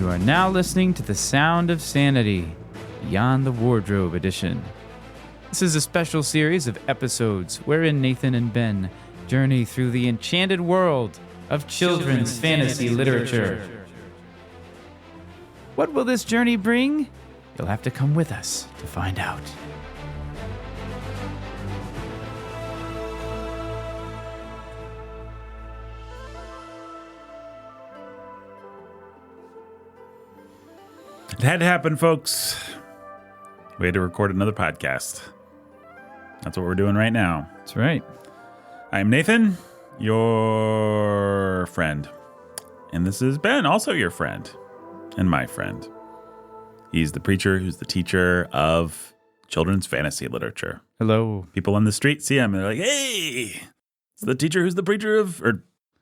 You are now listening to The Sound of Sanity, Beyond the Wardrobe Edition. This is a special series of episodes wherein Nathan and Ben journey through the enchanted world of children's fantasy literature. What will this journey bring? You'll have to come with us to find out. It had to happen, folks. We had to record another podcast. That's what we're doing right now. That's right. I'm Nathan, your friend. And this is Ben, also your friend. And my friend. He's the preacher who's the teacher of children's fantasy literature. Hello. People on the street see him and they're like, hey, it's the teacher who's the preacher of...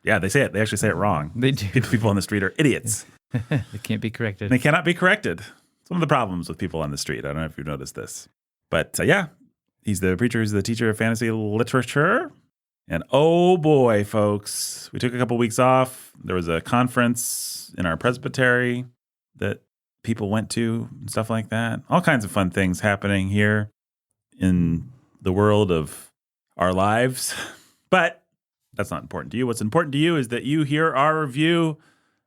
they say it. They actually say it wrong. They do. People on the street are idiots. They can't be corrected. They cannot be corrected. It's one of the problems with people on the street. I don't know if you've noticed this. But he's the preacher who's the teacher of fantasy literature. And oh boy, folks, we took a couple weeks off. There was a conference in our presbytery that people went to and stuff like that. All kinds of fun things happening here in the world of our lives. But that's not important to you. What's important to you is that you hear our review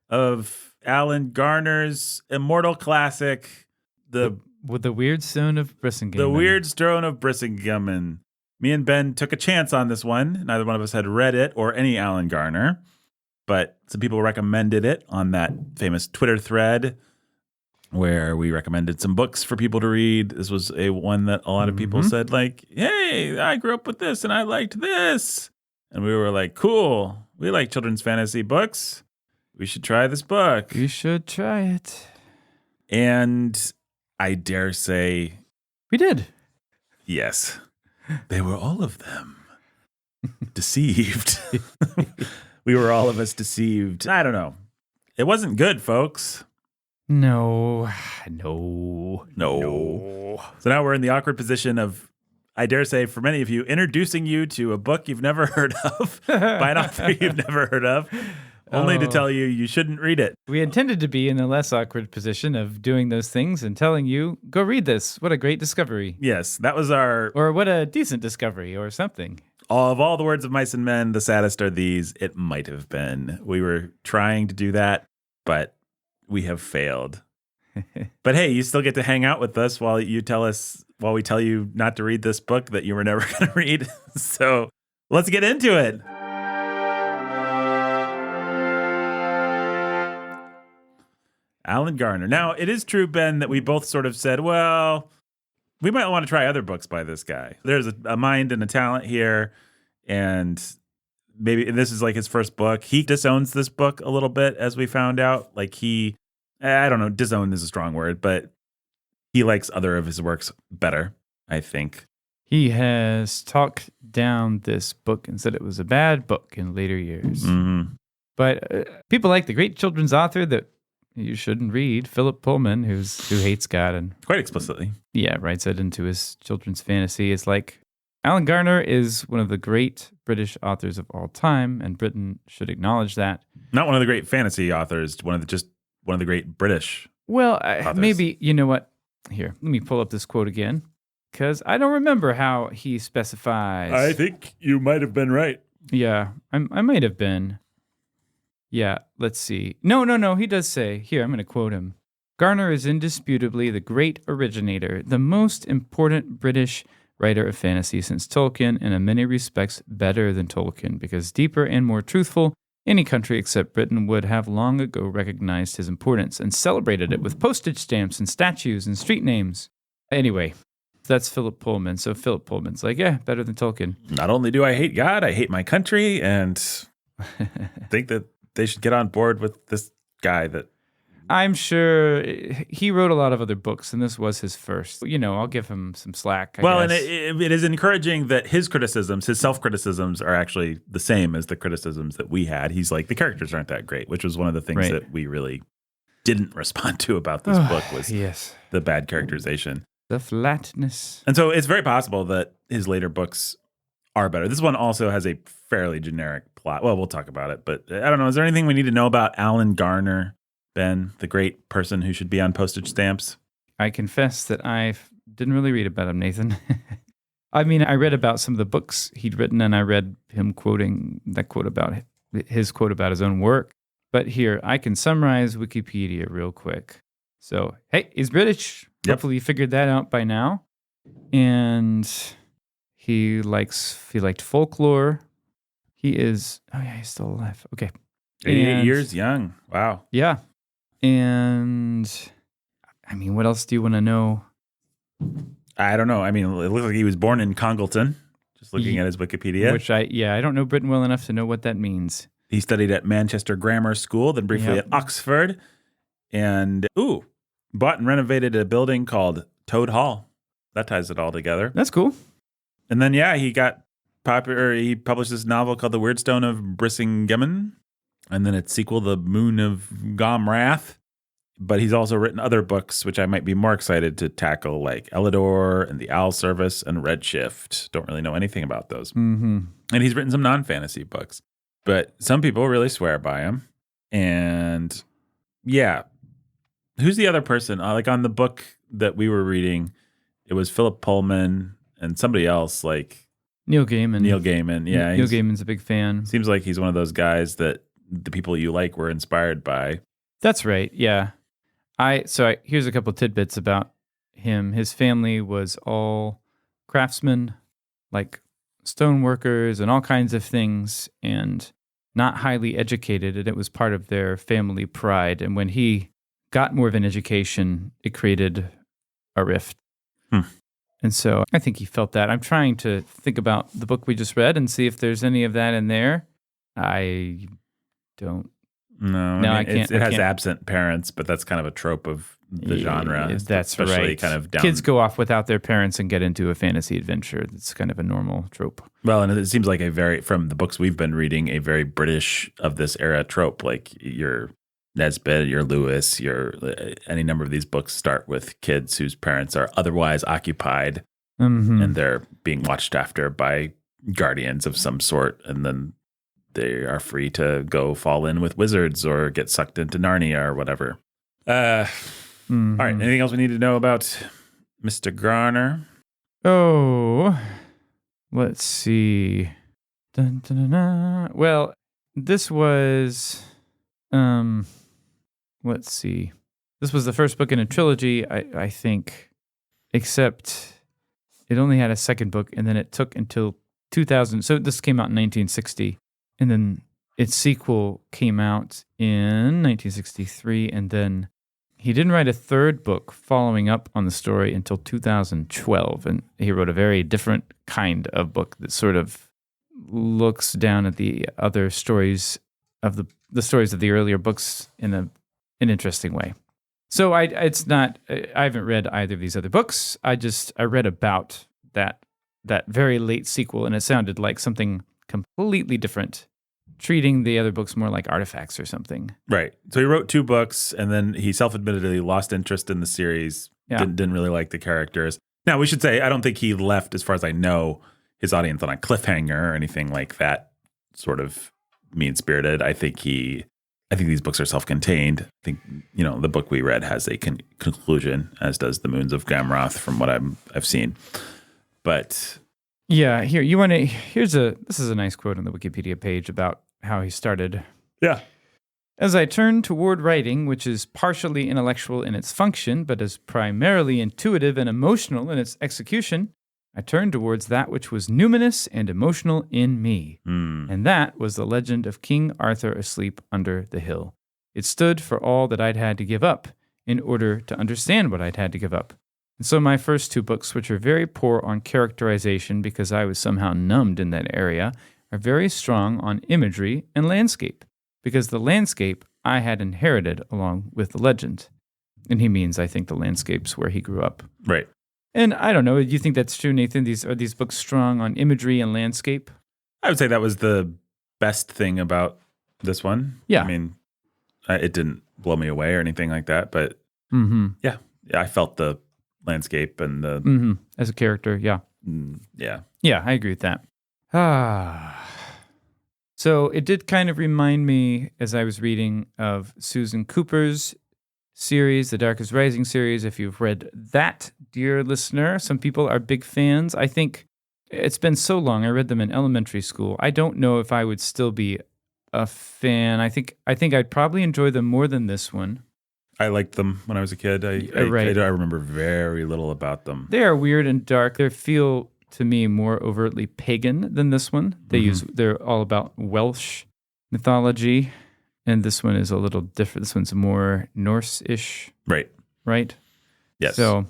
of Alan Garner's immortal classic, with the Weirdstone of Brisingamen. The Weirdstone of Brisingamen. Me and Ben took a chance on this one. Neither one of us had read it or any Alan Garner, but some people recommended it on that famous Twitter thread where we recommended some books for people to read. This was one that a lot of people said, like, hey, I grew up with this and I liked this. And we were like, cool. We like children's fantasy books. We should try this book. You should try it. And I dare say... we did. Yes. They were all of them deceived. We were all of us deceived. I don't know. It wasn't good, folks. No. So now we're in the awkward position of, I dare say, for many of you, introducing you to a book you've never heard of by an author you've never heard of. Only to tell you shouldn't read it. We intended to be in the less awkward position of doing those things and telling you, go read this. What a great discovery. Yes, that was our... or what a decent discovery or something. Of all the words of mice and men, the saddest are these. It might have been. We were trying to do that, but we have failed. But hey, you still get to hang out with us while we tell you not to read this book that you were never going to read. So let's get into it. Alan Garner. Now, it is true, Ben, that we both sort of said, well, we might want to try other books by this guy. There's a mind and a talent here, and maybe this is like his first book. He disowns this book a little bit, as we found out. Like I don't know, disown is a strong word, but he likes other of his works better, I think. He has talked down this book and said it was a bad book in later years. Mm-hmm. But people like the great children's author that you shouldn't read, Philip Pullman, who hates God and quite explicitly, writes it into his children's fantasy. It's like Alan Garner is one of the great British authors of all time, and Britain should acknowledge that. Not one of the great fantasy authors, one of the great British. Well, maybe you know what? Here, let me pull up this quote again, because I don't remember how he specifies. I think you might have been right. Yeah, I might have been. Yeah, let's see. No, he does say, here, I'm going to quote him. Garner is indisputably the great originator, the most important British writer of fantasy since Tolkien, and in many respects better than Tolkien, because deeper and more truthful, any country except Britain would have long ago recognized his importance and celebrated it with postage stamps and statues and street names. Anyway, that's Philip Pullman. So Philip Pullman's like, yeah, better than Tolkien. Not only do I hate God, I hate my country, and think that they should get on board with this guy that... I'm sure he wrote a lot of other books, and this was his first. I'll give him some slack, I guess. And it is encouraging that his criticisms, his self-criticisms, are actually the same as the criticisms that we had. He's like, the characters aren't that great, which was one of the things that we really didn't respond to about this book was the bad characterization. The flatness. And so it's very possible that his later books are better. This one also has a fairly generic plot. Well, we'll talk about it, but I don't know. Is there anything we need to know about Alan Garner Ben, the great person who should be on postage stamps. I confess that I didn't really read about him, Nathan. I mean, I read about some of the books he'd written, and I read him quoting that quote about his quote about his own work. But here, I can summarize Wikipedia real quick. So, hey, he's British. Yep. Hopefully you figured that out by now. And he liked folklore. He's still alive. Okay. 88 years young. Wow. Yeah. And I mean, what else do you want to know? I don't know. I mean, it looks like he was born in Congleton, just looking at his Wikipedia. Which I don't know Britain well enough to know what that means. He studied at Manchester Grammar School, then briefly at Oxford, and bought and renovated a building called Toad Hall. That ties it all together. That's cool. And then, he got popular. He published this novel called The Weirdstone of Brisingamen, and then its sequel, The Moon of Gomrath. But he's also written other books, which I might be more excited to tackle, like Elidor and The Owl Service and Redshift. Don't really know anything about those. Mm-hmm. And he's written some non-fantasy books. But some people really swear by him. And who's the other person? Like on the book that we were reading, it was Philip Pullman and somebody else, like Neil Gaiman. Neil Gaiman, yeah. Neil Gaiman's a big fan. Seems like he's one of those guys that the people you like were inspired by. That's right, yeah. Here's a couple tidbits about him. His family was all craftsmen, like stoneworkers and all kinds of things, and not highly educated, and it was part of their family pride. And when he got more of an education, it created a rift. And so I think he felt that. I'm trying to think about the book we just read and see if there's any of that in there. I don't. No, I can't. It has absent parents, but that's kind of a trope of the genre. That's especially right. Kind of down. Kids go off without their parents and get into a fantasy adventure. That's kind of a normal trope. Well, and it seems like from the books we've been reading, a very British of this era trope. Like your Nesbitt, your Lewis, any number of these books start with kids whose parents are otherwise occupied, and they're being watched after by guardians of some sort, and then they are free to go fall in with wizards or get sucked into Narnia or whatever. All right. Anything else we need to know about Mr. Garner? Oh, let's see. Dun, dun, dun, dun. Well, this was, let's see. This was the first book in a trilogy, I think, except it only had a second book, and then it took until 2000. So this came out in 1960. And then its sequel came out in 1963, and then he didn't write a third book following up on the story until 2012, and he wrote a very different kind of book that sort of looks down at the other stories of the stories of the earlier books in an interesting way. So I haven't read either of these other books. I read about that very late sequel, and it sounded like something completely different, treating the other books more like artifacts or something. Right. So he wrote 2 books, and then he self-admittedly lost interest in the series, didn't really like the characters. Now, we should say, I don't think he left, as far as I know, his audience on a cliffhanger or anything like that, sort of mean-spirited. I think these books are self-contained. I think, the book we read has a conclusion, as does The Moons of Gamroth, from what I've seen. But yeah, this is a nice quote on the Wikipedia page about how he started. Yeah. As I turned toward writing, which is partially intellectual in its function, but is primarily intuitive and emotional in its execution, I turned towards that which was numinous and emotional in me. And that was the legend of King Arthur asleep under the hill. It stood for all that I'd had to give up in order to understand what I'd had to give up. And so my first 2 books, which are very poor on characterization because I was somehow numbed in that area, are very strong on imagery and landscape, because the landscape I had inherited along with the legend. And he means, I think, the landscapes where he grew up. Right. And I don't know, do you think that's true, Nathan? Are these books strong on imagery and landscape? I would say that was the best thing about this one. Yeah. I mean, it didn't blow me away or anything like that, but yeah, I felt the landscape and the as a character, yeah. Yeah, I agree with that. So So it did kind of remind me, as I was reading, of Susan Cooper's series, the Darkest Rising series. If you've read that, dear listener, some people are big fans. I think it's been so long. I read them in elementary school. I don't know if I would still be a fan. I think I'd probably enjoy them more than this one. I liked them when I was a kid. I remember very little about them. They are weird and dark. They feel to me more overtly pagan than this one. They're all about Welsh mythology, and this one is a little different. This one's more Norse-ish. Right? Yes. So,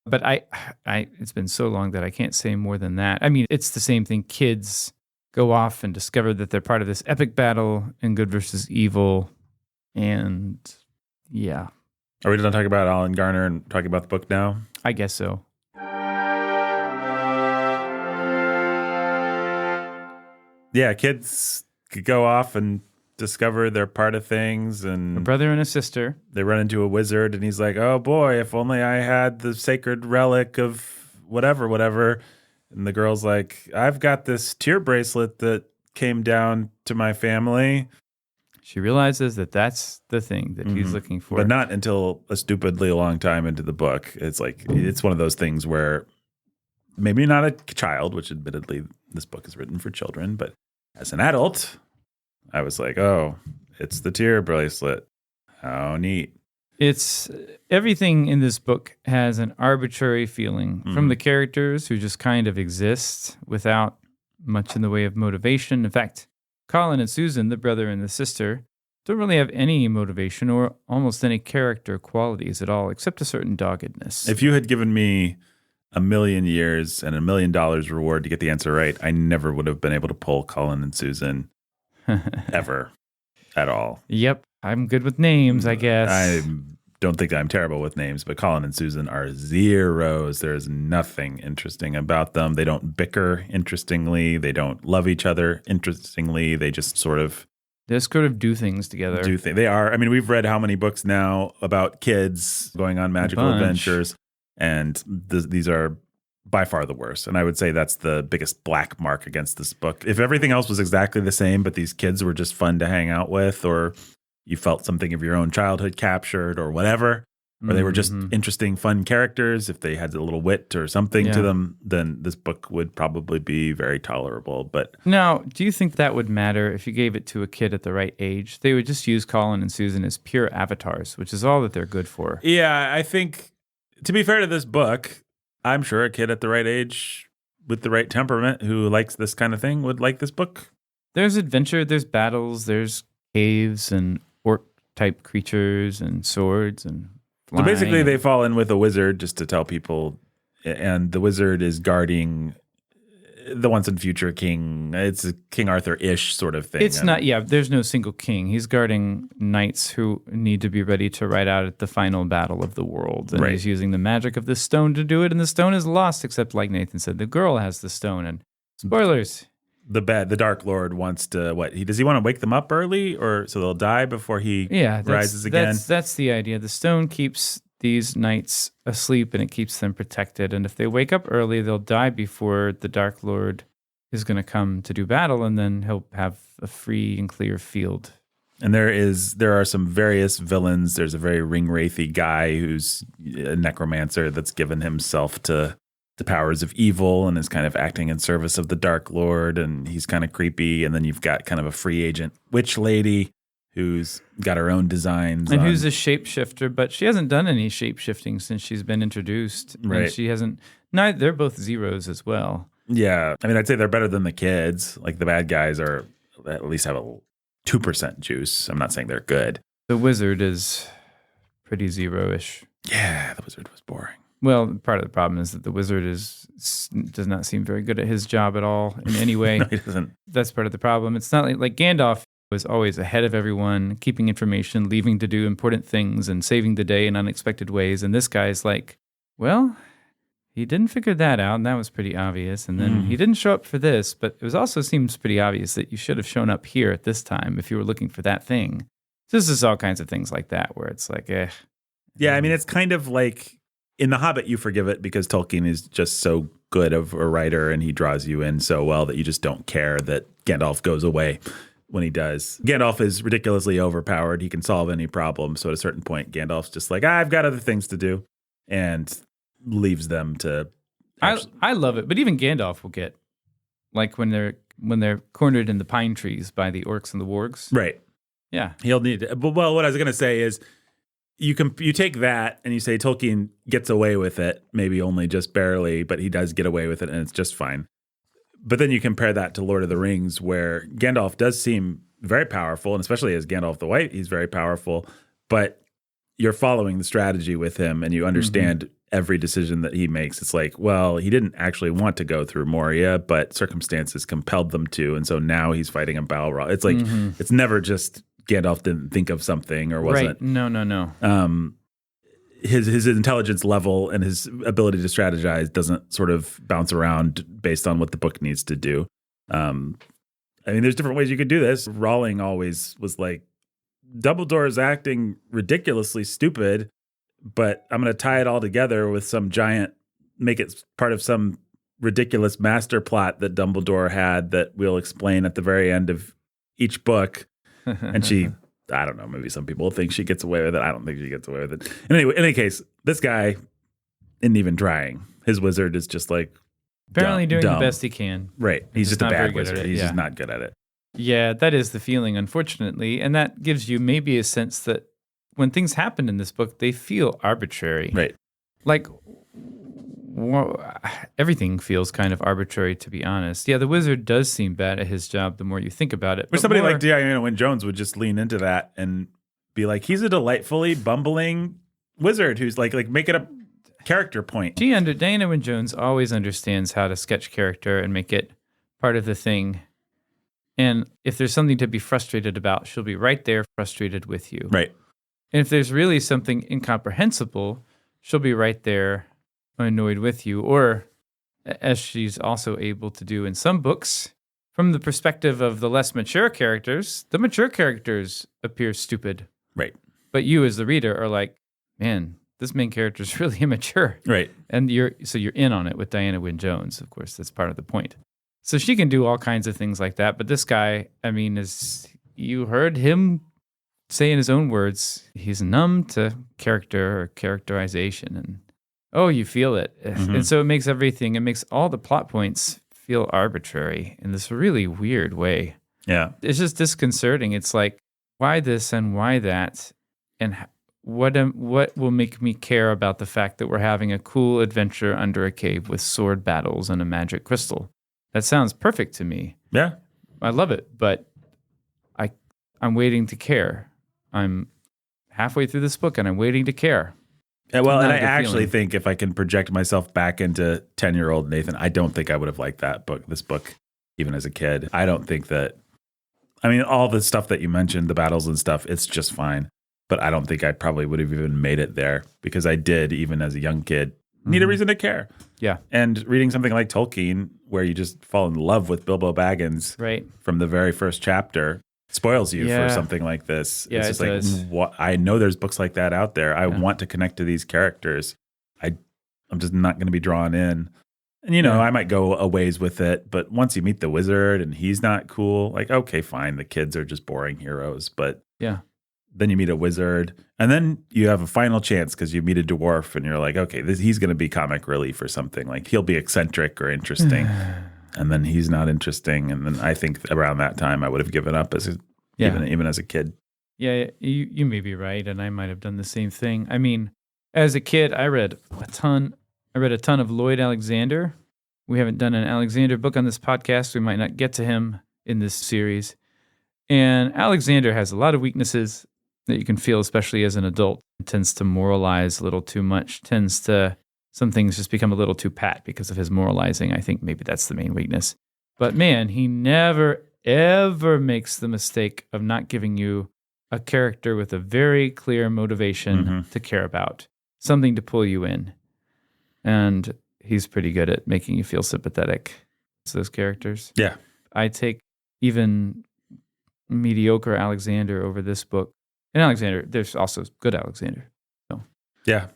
but I it's been so long that I can't say more than that. I mean, it's the same thing. Kids go off and discover that they're part of this epic battle in good versus evil, and yeah. Are we done talking about Alan Garner and talking about the book now? I guess so. Yeah, kids could go off and discover they're part of things. And A brother and a sister. They run into a wizard, and he's like, oh boy, if only I had the sacred relic of whatever. And the girl's like, I've got this tear bracelet that came down to my family. She realizes that that's the thing that he's looking for. But not until a stupidly long time into the book. It's like, it's one of those things where maybe not a child, which admittedly this book is written for children, but as an adult, I was like, oh, it's the tear bracelet. How neat. It's everything in this book has an arbitrary feeling from the characters who just kind of exist without much in the way of motivation. In fact, Colin and Susan, the brother and the sister, don't really have any motivation or almost any character qualities at all, except a certain doggedness. If you had given me 1,000,000 years and $1 million reward to get the answer right, I never would have been able to pull Colin and Susan ever at all. Yep. I'm good with names, I guess. I don't think I'm terrible with names, but Colin and Susan are zeros. There's nothing interesting about them. They don't bicker interestingly. They don't love each other interestingly. They just sort of do things together. They are. I mean, we've read how many books now about kids going on magical adventures, and these are by far the worst. And I would say that's the biggest black mark against this book. If everything else was exactly the same, but these kids were just fun to hang out with, or you felt something of your own childhood captured or whatever, or they were just interesting, fun characters, if they had a little wit or something to them, then this book would probably be very tolerable. But now, do you think that would matter if you gave it to a kid at the right age? They would just use Colin and Susan as pure avatars, which is all that they're good for. Yeah, I think, to be fair to this book, I'm sure a kid at the right age with the right temperament who likes this kind of thing would like this book. There's adventure, there's battles, there's caves and orc-type creatures and swords and flying. So basically they fall in with a wizard, just to tell people, and the wizard is guarding the once and future king. It's a King Arthur-ish sort of thing. It's not, there's no single king. He's guarding knights who need to be ready to ride out at the final battle of the world. And he's using the magic of the stone to do it, and the stone is lost, except like Nathan said, the girl has the stone. And spoilers. The Dark Lord wants to, does he want to wake them up early, or so they'll die before he rises again? That's the idea. The stone keeps these knights asleep, and it keeps them protected. And if they wake up early, they'll die before the Dark Lord is going to come to do battle, and then he'll have a free and clear field. And there are some various villains. There's a very ring-wraithy guy who's a necromancer that's given himself to the powers of evil and is kind of acting in service of the Dark Lord, and he's kind of creepy. And then you've got kind of a free agent witch lady who's got her own designs. And who's a shapeshifter, but she hasn't done any shapeshifting since she's been introduced. Right. And she hasn't, they're both zeros as well. Yeah. I mean, I'd say they're better than the kids. Like the bad guys are at least have a 2% juice. I'm not saying they're good. The wizard is pretty zero-ish. Yeah, the wizard was boring. Well, part of the problem is that the wizard does not seem very good at his job at all in any way. No, he doesn't. That's part of the problem. It's not like Gandalf was always ahead of everyone, keeping information, leaving to do important things, and saving the day in unexpected ways. And this guy's like, well, he didn't figure that out, and that was pretty obvious. And then he didn't show up for this, but it also seems pretty obvious that you should have shown up here at this time if you were looking for that thing. This is all kinds of things like that where it's like, Yeah, I mean, it's kind of like in The Hobbit, you forgive it because Tolkien is just so good of a writer and he draws you in so well that you just don't care that Gandalf goes away. when he does. Gandalf is ridiculously overpowered. He can solve any problem. So at a certain point, Gandalf's just like, I've got other things to do, and leaves them to. I love it, but even Gandalf will get like when they're cornered in the pine trees by the orcs and the wargs. Right. Yeah. He'll need to, well, what I was going to say is you take that and you say Tolkien gets away with it, maybe only just barely, but he does get away with it and it's just fine. But then you compare that to Lord of the Rings, where Gandalf does seem very powerful, and especially as Gandalf the White, he's very powerful, but you're following the strategy with him and you understand every decision that he makes. It's like, well, he didn't actually want to go through Moria, but circumstances compelled them to, and so now he's fighting a Balrog. It's like, it's never just Gandalf didn't think of something or wasn't. Right. No. His intelligence level and his ability to strategize doesn't sort of bounce around based on what the book needs to do. I mean, there's different ways you could do this. Rowling always was like, Dumbledore's acting ridiculously stupid, but I'm going to tie it all together with some giant, make it part of some ridiculous master plot that Dumbledore had that we'll explain at the very end of each book. And she, I don't know, maybe some people think she gets away with it. I don't think she gets away with it. And anyway, in any case, this guy isn't even trying. His wizard is just like apparently doing dumb. the best he can. Right. He's just a not very bad good at wizard. it, He's yeah. just not good at it. Yeah, that is the feeling, unfortunately. And that gives you maybe a sense that when things happen in this book, they feel arbitrary. Right. Like, everything feels kind of arbitrary, to be honest. Yeah, the wizard does seem bad at his job the more you think about it. But somebody like Diana Wynne Jones would just lean into that and be like, he's a delightfully bumbling wizard who's like make it a character point. Diana Wynne Jones always understands how to sketch character and make it part of the thing. And if there's something to be frustrated about, she'll be right there frustrated with you. Right. And if there's really something incomprehensible, she'll be right there annoyed with you. Or, as she's also able to do in some books, from the perspective of the less mature characters, the mature characters appear stupid. Right. But you as the reader are like, man, this main character is really immature. Right. And you're in on it with Diana Wynne Jones. Of course, that's part of the point. So she can do all kinds of things like that. But this guy, I mean, you heard him say in his own words, he's numb to character or characterization. And, you feel it. Mm-hmm. And so it makes all the plot points feel arbitrary in this really weird way. Yeah. It's just disconcerting. It's like, why this and why that? And what will make me care about the fact that we're having a cool adventure under a cave with sword battles and a magic crystal? That sounds perfect to me. Yeah. I love it, but I'm waiting to care. I'm halfway through this book and I'm waiting to care. Yeah, well, and I actually think if I can project myself back into 10-year-old Nathan, I don't think I would have liked this book, even as a kid. I don't think that, I mean, all the stuff that you mentioned, the battles and stuff, it's just fine. But I don't think I probably would have even made it there because I did, even as a young kid, need a reason to care. Yeah. And reading something like Tolkien, where you just fall in love with Bilbo Baggins from the very first chapter, spoils you for something like this. Yeah, it's just I know there's books like that out there. I want to connect to these characters. I'm just not going to be drawn in. And, I might go a ways with it. But once you meet the wizard and he's not cool, like, okay, fine. The kids are just boring heroes. But then you meet a wizard, and then you have a final chance because you meet a dwarf, and you're like, okay, he's going to be comic relief or something. Like, he'll be eccentric or interesting, and then he's not interesting. And then I think around that time, I would have given up even as a kid. Yeah, you may be right, and I might have done the same thing. I mean, as a kid, I read a ton of Lloyd Alexander. We haven't done an Alexander book on this podcast. We might not get to him in this series. And Alexander has a lot of weaknesses that you can feel, especially as an adult. It tends to moralize a little too much, some things just become a little too pat because of his moralizing. I think maybe that's the main weakness. But man, he never, ever makes the mistake of not giving you a character with a very clear motivation to care about, something to pull you in. And he's pretty good at making you feel sympathetic to those characters. Yeah. I take even mediocre Alexander over this book. And Alexander, there's also good Alexander. So. Yeah,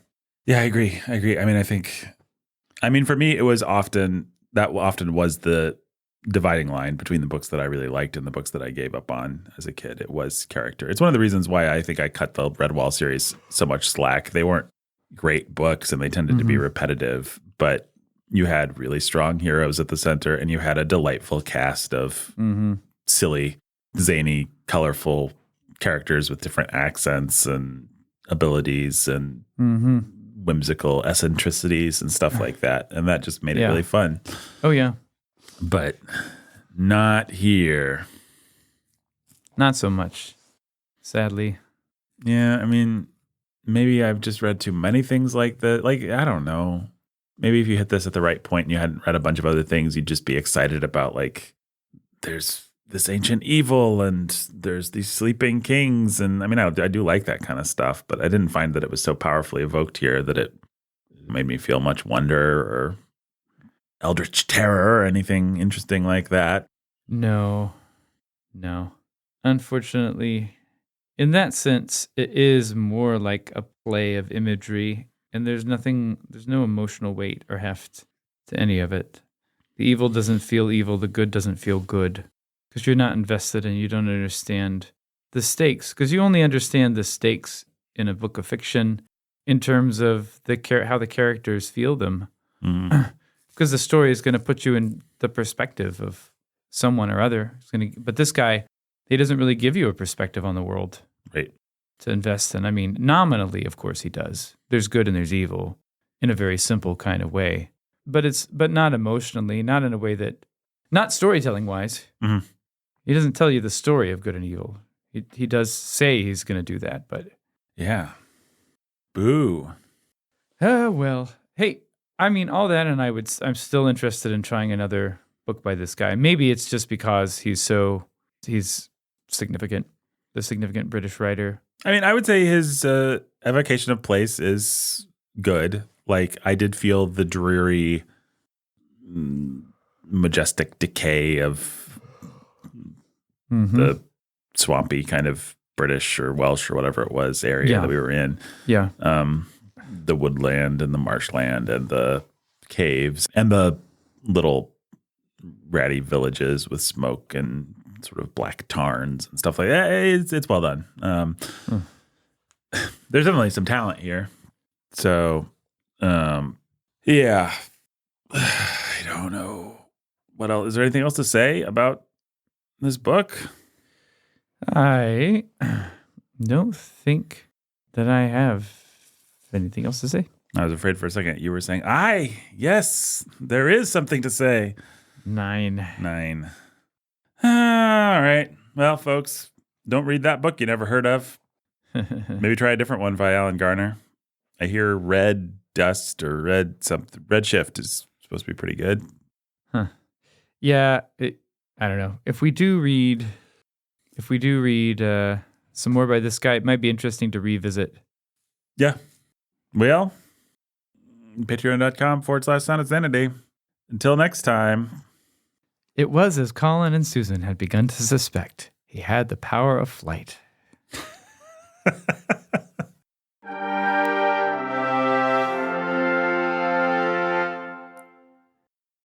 I agree. I mean, for me, it was often was the dividing line between the books that I really liked and the books that I gave up on as a kid. It was character. It's one of the reasons why I think I cut the Redwall series so much slack. They weren't great books and they tended to be repetitive, but you had really strong heroes at the center and you had a delightful cast of silly, zany, colorful characters with different accents and abilities and whimsical eccentricities and stuff like that. And that just made it really fun. Oh, yeah. But not here. Not so much, sadly. Yeah, I mean, maybe I've just read too many things like that. Like, I don't know. Maybe if you hit this at the right point and you hadn't read a bunch of other things, you'd just be excited about, like, there's this ancient evil and there's these sleeping kings. And I mean, I do like that kind of stuff, but I didn't find that it was so powerfully evoked here that it made me feel much wonder or eldritch terror or anything interesting like that. No. Unfortunately, in that sense, it is more like a play of imagery, and there's no emotional weight or heft to any of it. The evil doesn't feel evil, the good doesn't feel good, because you're not invested and you don't understand the stakes, because you only understand the stakes in a book of fiction in terms of how the characters feel them. Because the story is going to put you in the perspective of someone or other. But this guy, he doesn't really give you a perspective on the world, right, to invest in. I mean, nominally, of course, he does. There's good and there's evil in a very simple kind of way, but not emotionally, not in a way that, not storytelling wise. He doesn't tell you the story of good and evil. He does say he's going to do that, but yeah, boo. Well, hey. I mean, all that, and I'm still interested in trying another book by this guy. Maybe it's just because he's significant, the significant British writer. I mean, I would say his evocation of place is good. Like, I did feel the dreary, majestic decay of the swampy kind of British or Welsh or whatever it was area that we were in. Yeah. The woodland and the marshland and the caves and the little ratty villages with smoke and sort of black tarns and stuff like that. It's well done. There's definitely some talent here. So, yeah, I don't know. What else? Is there anything else to say about this book? I don't think that I have anything else to say. I was afraid for a second you were saying, yes, there is something to say. 9. All right. Well, folks, don't read that book you never heard of. Maybe try a different one by Alan Garner. I hear Red Dust or Red Shift is supposed to be pretty good. Yeah, I don't know. If we do read some more by this guy, it might be interesting to revisit. Yeah. Well, patreon.com/Sanity. Until next time. It was as Colin and Susan had begun to suspect. He had the power of flight.